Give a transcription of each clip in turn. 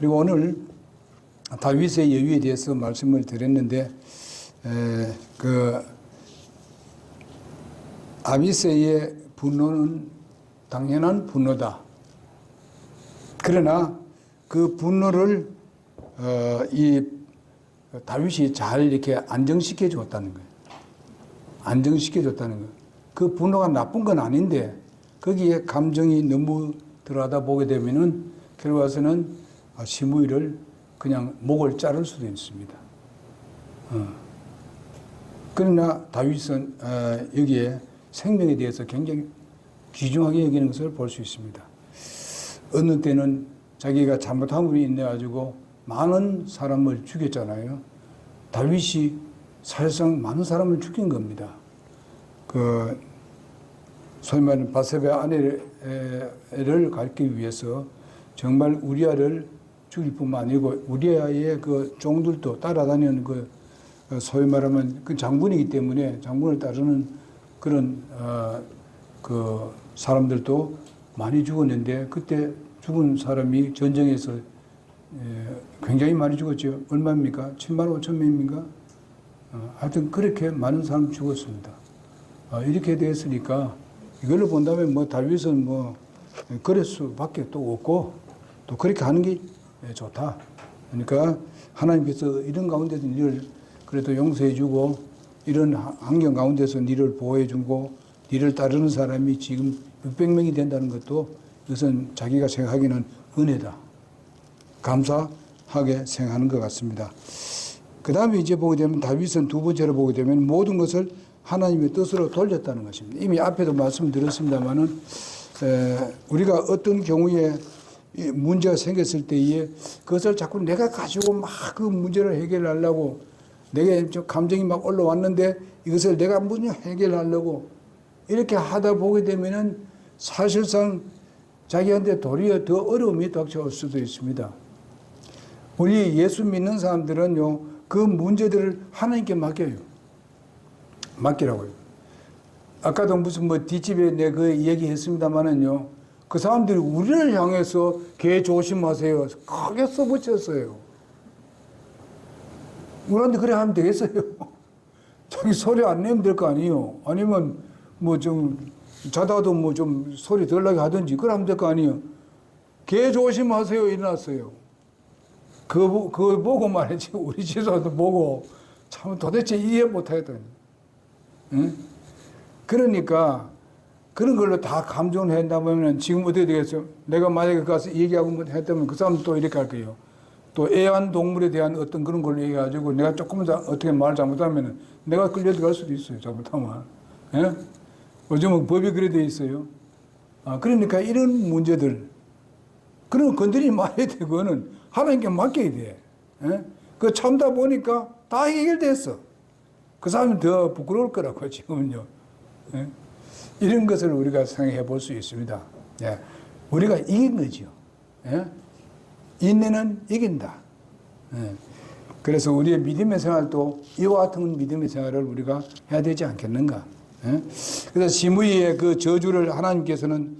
그리고 오늘 다윗의 여유에 대해서 말씀을 드렸는데, 그 아비새의 분노는 당연한 분노다. 그러나 그 분노를 이 다윗이 잘 이렇게 안정시켜 줬다는 거예요. 안정시켜 줬다는 거예요. 그 분노가 나쁜 건 아닌데 거기에 감정이 너무 들어가다 보게 되면은 결과서는 시므이를 그냥 목을 자를 수도 있습니다. 그러나 다윗은 여기에 생명에 대해서 굉장히 귀중하게 여기는 것을 볼 수 있습니다. 어느 때는 자기가 잘못함으로 인해 가지고 많은 사람을 죽였잖아요. 다윗이 사실상 많은 사람을 죽인 겁니다. 그 소위 말하는 바세바 아내를 가리키기 위해서 정말 우리아를 죽일 뿐만 아니고 우리아의 그 종들도 따라다니는 그 소위 말하면 그 장군이기 때문에 장군을 따르는 그런 그 사람들도 많이 죽었는데 그때 죽은 사람이 전쟁에서 굉장히 많이 죽었죠. 얼마입니까? 7만 5천 명입니까? 하여튼 그렇게 많은 사람 죽었습니다. 이렇게 됐으니까 이걸로 본다면 뭐 다윗은 뭐 그럴 수밖에 또 없고 또 그렇게 하는 게 좋다. 그러니까 하나님께서 이런 가운데서 니를 그래도 용서해주고 이런 환경 가운데서 니를 보호해주고 니를 따르는 사람이 지금 600명이 된다는 것도 이것은 자기가 생각하기는 은혜다. 감사하게 생각하는 것 같습니다. 그 다음에 이제 보게 되면 다윗은 두 번째로 보게 되면 모든 것을 하나님의 뜻으로 돌렸다는 것입니다. 이미 앞에도 말씀드렸습니다만은 우리가 어떤 경우에 문제가 생겼을 때에 그것을 자꾸 내가 가지고 막 그 문제를 해결하려고 내게 감정이 막 올라왔는데 이것을 내가 문제 해결하려고 이렇게 하다 보게 되면은 사실상 자기한테 도리어 더 어려움이 닥쳐올 수도 있습니다. 우리 예수 믿는 사람들은요, 그 문제들을 하나님께 맡겨요. 맡기라고요. 아까도 무슨 뭐 뒷집에 내 그 얘기했습니다만은요, 그 사람들이 우리를 향해서 개 조심하세요. 크게 써붙였어요. 우리한테 그래 하면 되겠어요. 자기 소리 안 내면 될 거 아니에요. 아니면 뭐 좀 자다도 뭐 좀 소리 덜 나게 하든지 그래 하면 될 거 아니에요. 개 조심하세요. 일어났어요. 그거 보고 말이지. 우리 집사도 보고 참 도대체 이해 못하겠다니. 응? 그러니까 그런 걸로 다 감정을 한다면 지금 어떻게 되겠어요? 내가 만약에 가서 얘기하고 했다면 그 사람도 또 이렇게 할 거예요. 또 애완동물에 대한 어떤 그런 걸로 얘기해가지고 내가 조금 어떻게 말 잘못하면 내가 끌려 들어갈 수도 있어요. 잘못하면. 예? 요즘은 법이 그래 돼 있어요. 그러니까 이런 문제들, 그런 건드리지 말아야 돼. 그거는 하나님께 맡겨야 돼. 예? 그 참다 보니까 다 해결됐어. 그 사람이 더 부끄러울 거라고, 지금은요. 예? 이런 것을 우리가 생각해 볼 수 있습니다. 예. 우리가 이긴 거죠. 예? 인내는 이긴다. 예. 그래서 우리의 믿음의 생활도 이와 같은 믿음의 생활을 우리가 해야 되지 않겠는가. 예? 그래서 시므이의 그 저주를 하나님께서는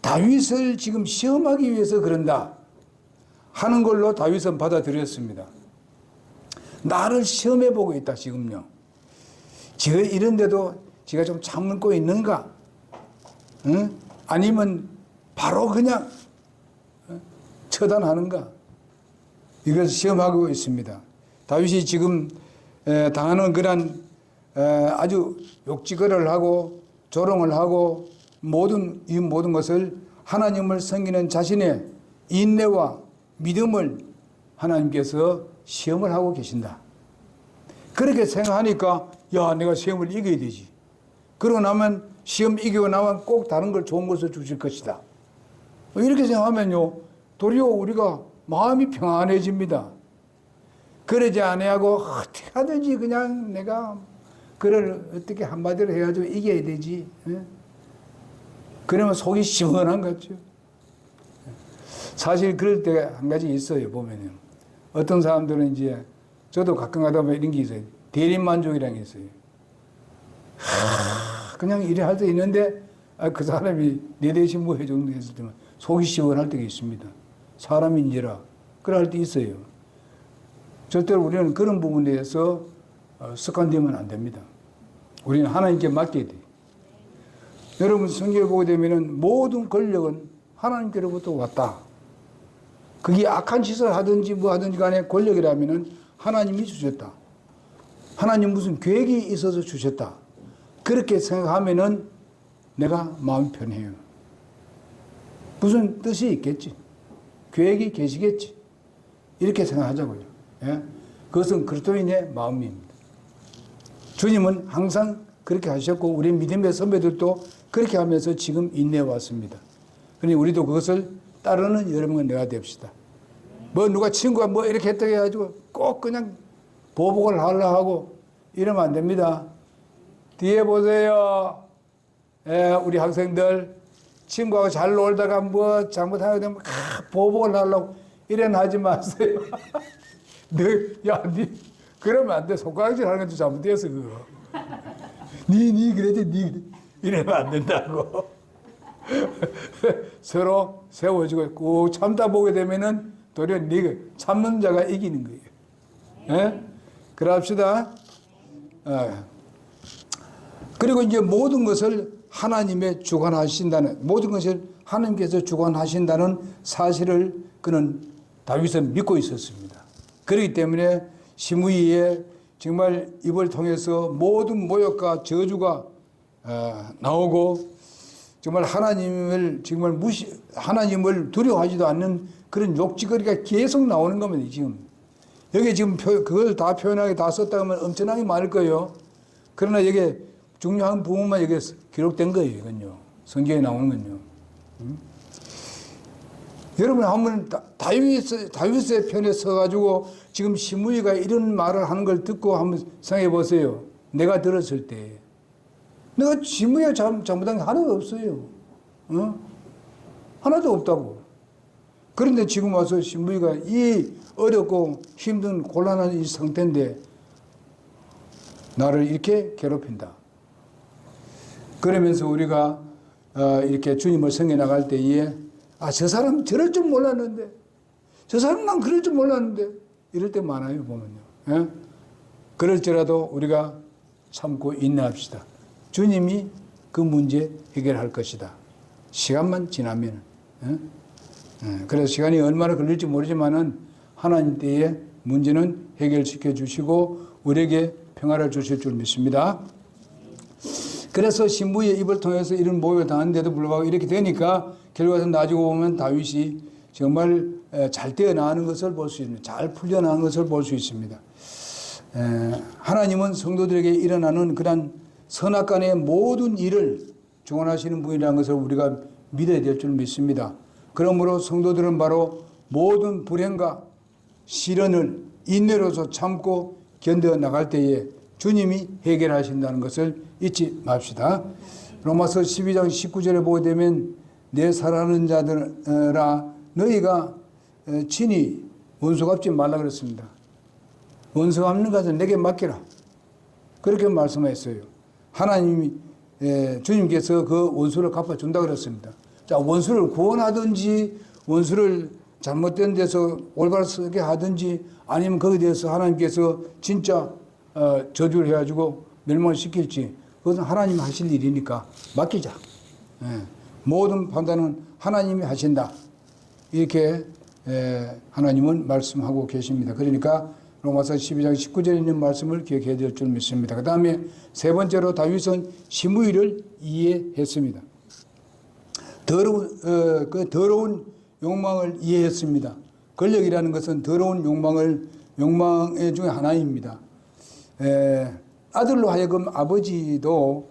다윗을 지금 시험하기 위해서 그런다 하는 걸로 다윗은 받아들였습니다. 나를 시험해 보고 있다, 지금요. 지금 이런데도 지가 좀 참고 있는가? 응? 아니면 바로 그냥 처단하는가? 이것을 시험하고 있습니다. 다윗이 지금 당하는 그런 아주 욕지거리를 하고 조롱을 하고 이 모든 것을 하나님을 섬기는 자신의 인내와 믿음을 하나님께서 시험을 하고 계신다. 그렇게 생각하니까 야, 내가 시험을 이겨야 되지. 그러고 나면 시험 이기고 나면 꼭 다른 걸 좋은 것을 주실 것이다. 이렇게 생각하면요, 도리어 우리가 마음이 평안해집니다. 그러지 아니하고 어떻게 하든지 그냥 내가 그를 어떻게 한마디로 해가지고 이겨야 되지. 그러면 속이 시원한 거죠. 사실 그럴 때가 한 가지 있어요, 보면은. 어떤 사람들은 이제, 저도 가끔 가다 보면 이런 게 있어요. 대리만족이라는 게 있어요. 그냥 일을 할 때 있는데, 그 사람이 내 대신 뭐 해정도 했을 때만 속이 시원할 때가 있습니다. 사람인지라 그럴 때 있어요. 절대로 우리는 그런 부분에 대해서 습관되면 안 됩니다. 우리는 하나님께 맡겨야 돼요. 여러분 성경을 보게 되면은 모든 권력은 하나님께로부터 왔다. 그게 악한 짓을 하든지 뭐 하든지 간에 권력이라면은 하나님이 주셨다. 하나님 무슨 계획이 있어서 주셨다. 그렇게 생각하면은 내가 마음이 편해요. 무슨 뜻이 있겠지. 계획이 계시겠지. 이렇게 생각하자고요. 예? 그것은 그리스도인의 마음입니다. 주님은 항상 그렇게 하셨고 우리 믿음의 선배들도 그렇게 하면서 지금 인내해 왔습니다. 그러니 우리도 그것을 따르는 여러분과 내가 됩시다. 뭐 누가 친구가 뭐 이렇게 했다고 해가지고 꼭 그냥 보복을 하려고 하고 이러면 안 됩니다. 뒤에 보세요. 예, 우리 학생들 친구하고 잘 놀다가 뭐 잘못하게 되면 보복을 하려고 이래는 하지 마세요. 니 그러면 안 돼. 손가락질 하는 것도 잘못됐어 그거. 니 그래도 니 그래. 이러면 안 된다고. 서로 세워주고 꼭 참다 보게 되면은 도리어 니가 참는 자가 이기는 거예요. 예? 그럽시다. 그리고 이제 모든 것을 하나님의 주관하신다는, 모든 것을 하나님께서 주관하신다는 사실을 그는 다윗은 믿고 있었습니다. 그렇기 때문에 시므이의 정말 입을 통해서 모든 모욕과 저주가 나오고 정말 하나님을 정말 하나님을 두려워하지도 않는 그런 욕지거리가 계속 나오는 겁니다, 지금. 여기 지금 그걸 다 표현하게 다 썼다 하면 엄청나게 많을 거예요. 그러나 여기에 중요한 부분만 여기에 기록된 거예요, 이건요. 성경에 나오는 건요. 여러분 한번 다윗의 편에 서가지고 지금 시므이가 이런 말을 하는 걸 듣고 한번 생각해 보세요. 내가 들었을 때. 내가 시므이가 잘못한 게 하나도 없어요. 하나도 없다고. 그런데 지금 와서 시므이가 이 어렵고 힘든 곤란한 이 상태인데 나를 이렇게 괴롭힌다. 그러면서 우리가 이렇게 주님을 섬겨 나갈 때에 저 사람 저럴 줄 몰랐는데 저 사람 난 그럴 줄 몰랐는데 이럴 때 많아요 보면요. 예? 그럴지라도 우리가 참고 인내합시다. 주님이 그 문제 해결할 것이다. 시간만 지나면. 예? 그래서 시간이 얼마나 걸릴지 모르지만은 하나님 때에 문제는 해결시켜 주시고 우리에게 평화를 주실 줄 믿습니다. 그래서 시므이의 입을 통해서 이런 모욕을 당하는데도 불구하고 이렇게 되니까 결과적으로 나중에 보면 다윗이 정말 잘 되어나가는 것을 볼 수 있습니다. 잘 풀려나가는 것을 볼 수 있습니다. 하나님은 성도들에게 일어나는 그런 선악간의 모든 일을 주관하시는 분이라는 것을 우리가 믿어야 될 줄 믿습니다. 그러므로 성도들은 바로 모든 불행과 시련을 인내로서 참고 견뎌 나갈 때에 주님이 해결하신다는 것을 잊지 맙시다. 로마서 12장 19절에 보게 되면 내 사랑하는 자들아 너희가 친히 원수 갚지 말라 그랬습니다. 원수 갚는 것은 내게 맡기라. 그렇게 말씀했어요. 하나님이 주님께서 그 원수를 갚아준다 그랬습니다. 자, 원수를 구원하든지 원수를 잘못된 데서 올바로 쓰게 하든지 아니면 거기에 대해서 하나님께서 진짜 저주를 해가지고 멸망시킬지 그것은 하나님이 하실 일이니까 맡기자. 모든 판단은 하나님이 하신다. 이렇게 하나님은 말씀하고 계십니다. 그러니까 로마서 12장 19절에 있는 말씀을 기억해야 될 줄 믿습니다. 그 다음에 세 번째로 다윗은 시므이를 이해했습니다. 그 더러운 욕망을 이해했습니다. 권력이라는 것은 더러운 욕망의 중에 하나입니다. 아들로 하여금 아버지도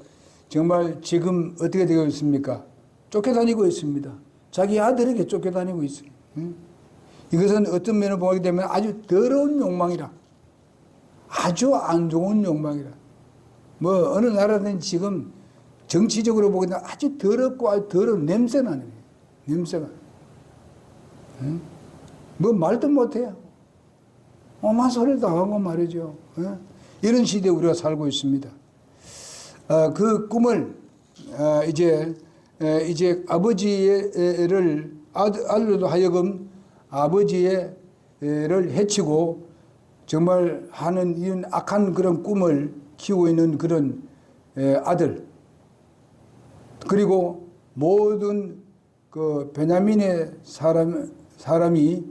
정말 지금 어떻게 되고 있습니까? 쫓겨다니고 있습니다. 자기 아들에게 쫓겨다니고 있어요. 이것은 어떤 면을 보게 되면 아주 더러운 욕망이라. 아주 안 좋은 욕망이라. 뭐 어느 나라든 지금 정치적으로 보게 되면 아주 더럽고 아주 더러운 냄새 나는 거예요. 냄새가. 뭐 말도 못해요. 엄한 소리도 하고 말이죠. 이런 시대에 우리가 살고 있습니다. 그 꿈을 이제 이제 아버지를 아들로 하여금 아버지를 해치고 정말 하는 이런 악한 그런 꿈을 키우고 있는 그런 아들, 그리고 모든 그 베냐민의 사람이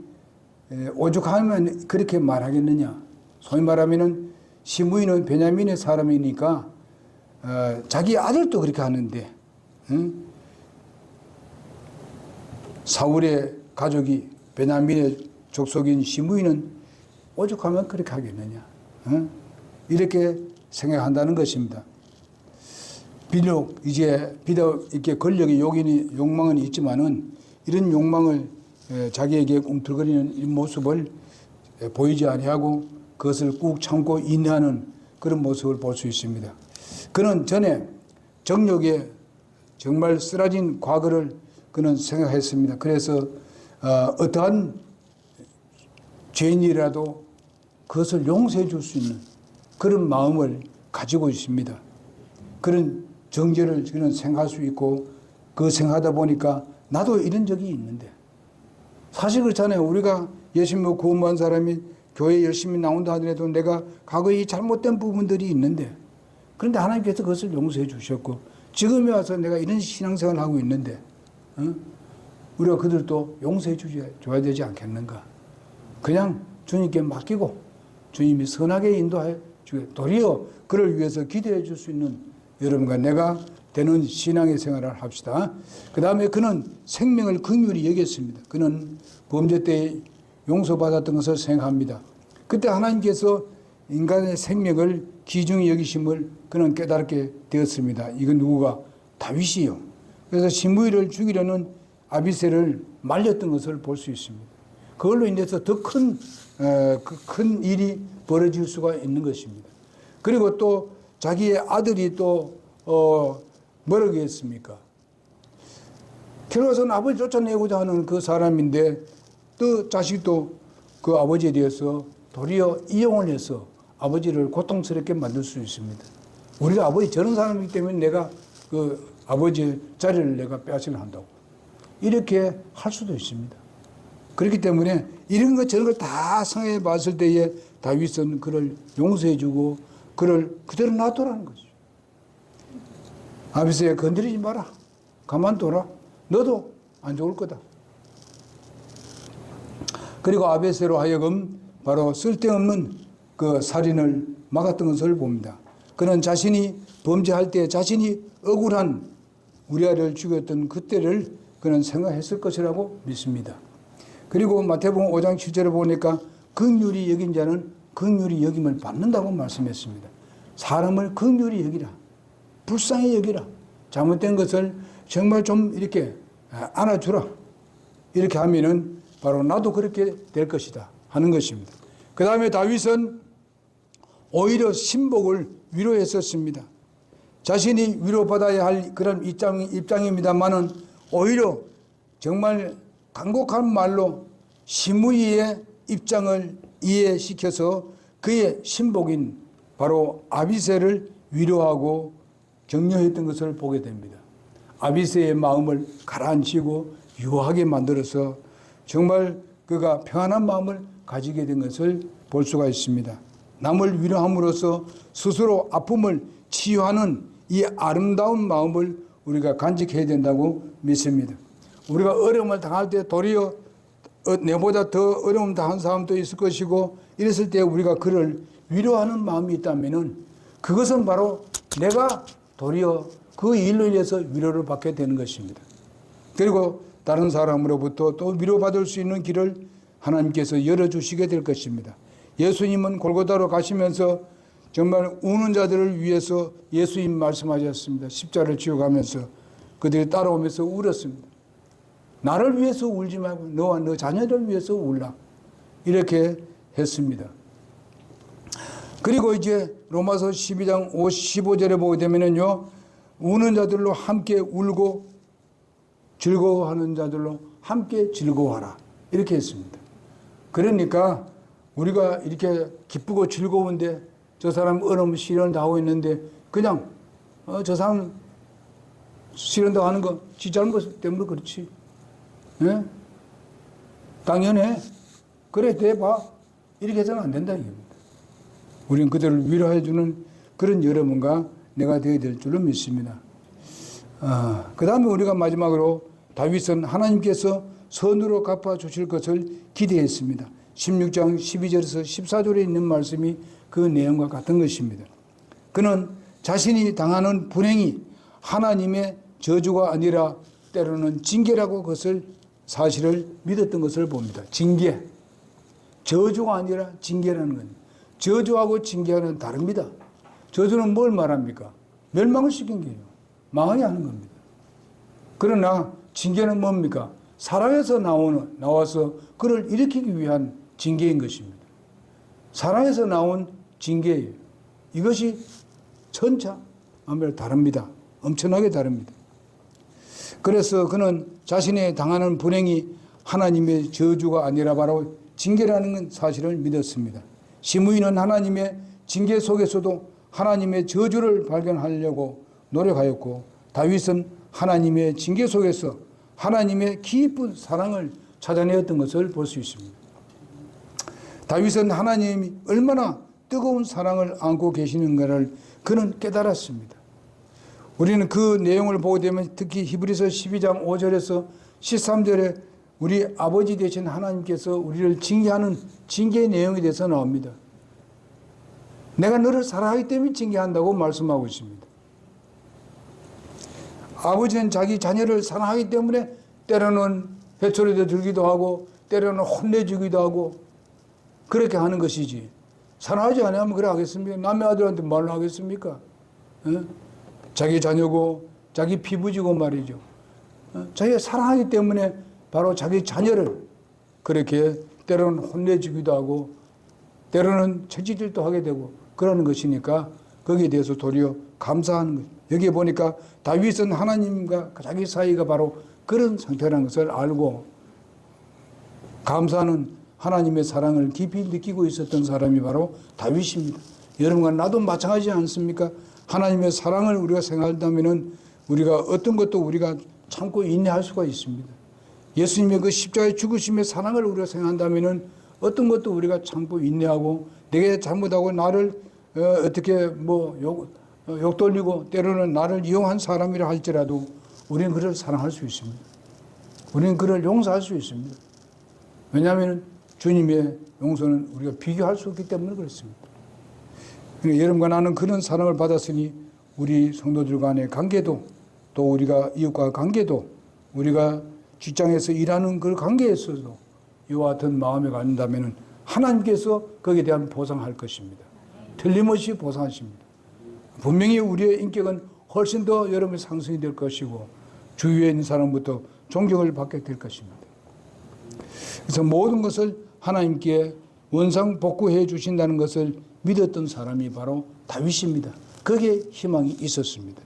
오죽하면 그렇게 말하겠느냐. 소위 말하면은 시므이는 베냐민의 사람이니까 자기 아들도 그렇게 하는데, 응? 사울의 가족이 베냐민의 족속인 시므이는 오죽하면 그렇게 하겠느냐. 응? 이렇게 생각한다는 것입니다. 비록 이렇게 권력의 욕망은 있지만은 이런 욕망을 자기에게 꿈틀거리는 이 모습을 보이지 아니하고 그것을 꾹 참고 인내하는 그런 모습을 볼 수 있습니다. 그는 전에 정욕에 정말 쓰라진 과거를 그는 생각했습니다. 그래서 어떠한 죄인이라도 그것을 용서해 줄 수 있는 그런 마음을 가지고 있습니다. 그런 정죄를 그는 생각할 수 있고, 그 생각하다 보니까 나도 이런 적이 있는데, 사실 그렇잖아요. 우리가 예수 믿고 구원받은 사람이 교회 열심히 나온다 하더라도 내가 과거에 잘못된 부분들이 있는데, 그런데 하나님께서 그것을 용서해 주셨고 지금에 와서 내가 이런 신앙생활을 하고 있는데, 우리가 그들도 용서해 줘야 되지 않겠는가. 그냥 주님께 맡기고 주님이 선하게 인도해 주게, 도리어 그를 위해서 기도해 줄 수 있는 여러분과 내가 되는 신앙의 생활을 합시다. 그 다음에 그는 생명을 긍휼히 여겼습니다. 그는 범죄 때 용서받았던 것을 생각합니다. 그때 하나님께서 인간의 생명을 귀중히 여기심을 그는 깨닫게 되었습니다. 이건 누구가? 다윗이요. 그래서 시므이를 죽이려는 아비새를 말렸던 것을 볼 수 있습니다. 그걸로 인해서 더 큰 일이 벌어질 수가 있는 것입니다. 그리고 또 자기의 아들이 또 뭐라고 했습니까? 결과적으로는 아버지 쫓아내고자 하는 그 사람인데 또 자식도 그 아버지에 대해서 도리어 이용을 해서 아버지를 고통스럽게 만들 수 있습니다. 우리가 아버지 저런 사람이기 때문에 내가 그 아버지의 자리를 내가 빼앗으려 한다고 이렇게 할 수도 있습니다. 그렇기 때문에 이런 것 저런 걸 다 생각해 봤을 때에 다윗은 그를 용서해 주고 그를 그대로 놔두라는 거죠. 아비새야 건드리지 마라. 가만둬라. 너도 안 좋을 거다. 그리고 아비새로 하여금 바로 쓸데없는 그 살인을 막았던 것을 봅니다. 그는 자신이 범죄할 때 자신이 억울한 우리아를 죽였던 그때를 그는 생각했을 것이라고 믿습니다. 그리고 마태복음 5장 7절에 보니까 긍휼히 여긴 자는 긍휼히 여김을 받는다고 말씀했습니다. 사람을 긍휼히 여기라. 불쌍히 여기라. 잘못된 것을 정말 좀 이렇게 안아주라. 이렇게 하면은 바로 나도 그렇게 될 것이다 하는 것입니다. 그 다음에 다윗은 오히려 신복을 위로했었습니다. 자신이 위로받아야 할 그런 입장입니다만은 오히려 정말 간곡한 말로 시므이의 입장을 이해시켜서 그의 신복인 바로 아비새를 위로하고 격려했던 것을 보게 됩니다. 아비새의 마음을 가라앉히고 유하게 만들어서 정말 그가 평안한 마음을 가지게 된 것을 볼 수가 있습니다. 남을 위로함으로써 스스로 아픔을 치유하는 이 아름다운 마음을 우리가 간직해야 된다고 믿습니다. 우리가 어려움을 당할 때 도리어 내보다 더 어려움 당한 사람도 있을 것이고 이랬을 때 우리가 그를 위로하는 마음이 있다면 그것은 바로 내가 도리어 그 일로 인해서 위로를 받게 되는 것입니다. 그리고 다른 사람으로부터 또 위로받을 수 있는 길을 하나님께서 열어주시게 될 것입니다. 예수님은 골고다로 가시면서 정말 우는 자들을 위해서 예수님 말씀하셨습니다. 십자를 지어가면서 그들이 따라오면서 울었습니다. 나를 위해서 울지 말고 너와 너 자녀를 위해서 울라. 이렇게 했습니다. 그리고 이제 로마서 12장 15절에 보게 되면요. 우는 자들로 함께 울고 즐거워하는 자들로 함께 즐거워하라. 이렇게 했습니다. 그러니까 우리가 이렇게 기쁘고 즐거운데 저 사람 어려움 시련을 당하고 있는데 그냥 저 사람 싫은다고 하는 거, 지 잘못 때문에 그렇지. 예? 당연해. 그래, 대봐. 이렇게 해서는 안 된다, 이겁니다. 우리는 그들을 위로해주는 그런 여러분과 내가 되어야 될 줄로 믿습니다. 그 다음에 우리가 마지막으로 다윗은 하나님께서 선으로 갚아주실 것을 기대했습니다. 16장 12절에서 14절에 있는 말씀이 그 내용과 같은 것입니다. 그는 자신이 당하는 불행이 하나님의 저주가 아니라 때로는 징계라고 그것을 사실을 믿었던 것을 봅니다. 징계. 저주가 아니라 징계라는 건 저주하고 징계하는 다릅니다. 저주는 뭘 말합니까? 멸망을 시킨 거예요. 망하게 하는 겁니다. 그러나 징계는 뭡니까? 사랑에서 나와서 그를 일으키기 위한 징계인 것입니다. 사랑에서 나온 징계예요. 이것이 천차 만별 다릅니다. 엄청나게 다릅니다. 그래서 그는 자신의 당하는 불행이 하나님의 저주가 아니라 바로 징계라는 사실을 믿었습니다. 시므이는 하나님의 징계 속에서도 하나님의 저주를 발견하려고 노력하였고, 다윗은 하나님의 징계 속에서 하나님의 깊은 사랑을 찾아내었던 것을 볼 수 있습니다. 다윗은 하나님이 얼마나 뜨거운 사랑을 안고 계시는가를 그는 깨달았습니다. 우리는 그 내용을 보게 되면 특히 히브리서 12장 5절에서 13절에 우리 아버지 되신 하나님께서 우리를 징계하는 징계의 내용에 대해서 나옵니다. 내가 너를 사랑하기 때문에 징계한다고 말씀하고 있습니다. 아버지는 자기 자녀를 사랑하기 때문에 때로는 회초리도 들기도 하고 때로는 혼내주기도 하고 그렇게 하는 것이지, 사랑하지 않으면 그래 하겠습니까? 남의 아들한테 말로 하겠습니까? 자기 자녀고 자기 피부지고 말이죠. 자기가 사랑하기 때문에 바로 자기 자녀를 그렇게 때로는 혼내주기도 하고 때로는 채찍질도 하게 되고 그러는 것이니까 거기에 대해서 도리어 감사하는 거죠. 여기에 보니까 다윗은 하나님과 자기 사이가 바로 그런 상태라는 것을 알고 감사하는 하나님의 사랑을 깊이 느끼고 있었던 사람이 바로 다윗입니다. 여러분과 나도 마찬가지지 않습니까? 하나님의 사랑을 우리가 생각한다면 우리가 어떤 것도 우리가 참고 인내할 수가 있습니다. 예수님의 그 십자가의 죽으심의 사랑을 우리가 생각한다면 어떤 것도 우리가 참고 인내하고 내게 잘못하고 나를 어떻게 욕 돌리고 때로는 나를 이용한 사람이라 할지라도 우리는 그를 사랑할 수 있습니다. 우리는 그를 용서할 수 있습니다. 왜냐하면 주님의 용서는 우리가 비교할 수 없기 때문에 그렇습니다. 그러니까 여러분과 나는 그런 사랑을 받았으니 우리 성도들 간의 관계도 또 우리가 이웃과 관계도 우리가 직장에서 일하는 그 관계에서도 이와 같은 마음을 갖는다면 하나님께서 거기에 대한 보상할 것입니다. 틀림없이 보상하십니다. 분명히 우리의 인격은 훨씬 더 여러분의 상승이 될 것이고 주위에 있는 사람부터 존경을 받게 될 것입니다. 그래서 모든 것을 하나님께 원상복구해 주신다는 것을 믿었던 사람이 바로 다윗입니다. 거기에 희망이 있었습니다.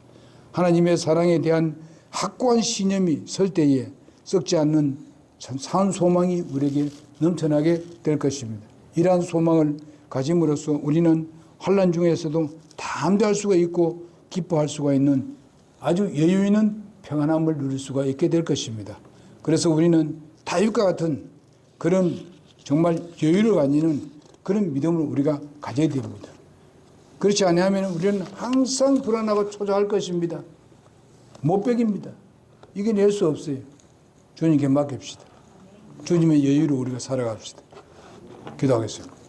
하나님의 사랑에 대한 확고한 신념이 설 때에 썩지 않는 산 소망이 우리에게 넘쳐나게 될 것입니다. 이러한 소망을 가짐으로써 우리는 환난 중에서도 담대할 수가 있고 기뻐할 수가 있는 아주 여유 있는 평안함을 누릴 수가 있게 될 것입니다. 그래서 우리는 다윗과 같은 그런 정말 여유를 가지는 그런 믿음을 우리가 가져야 됩니다. 그렇지 않으면 우리는 항상 불안하고 초조할 것입니다. 못 베깁니다. 이겨낼 수 없어요. 주님께 맡깁시다. 주님의 여유로 우리가 살아갑시다. 기도하겠습니다.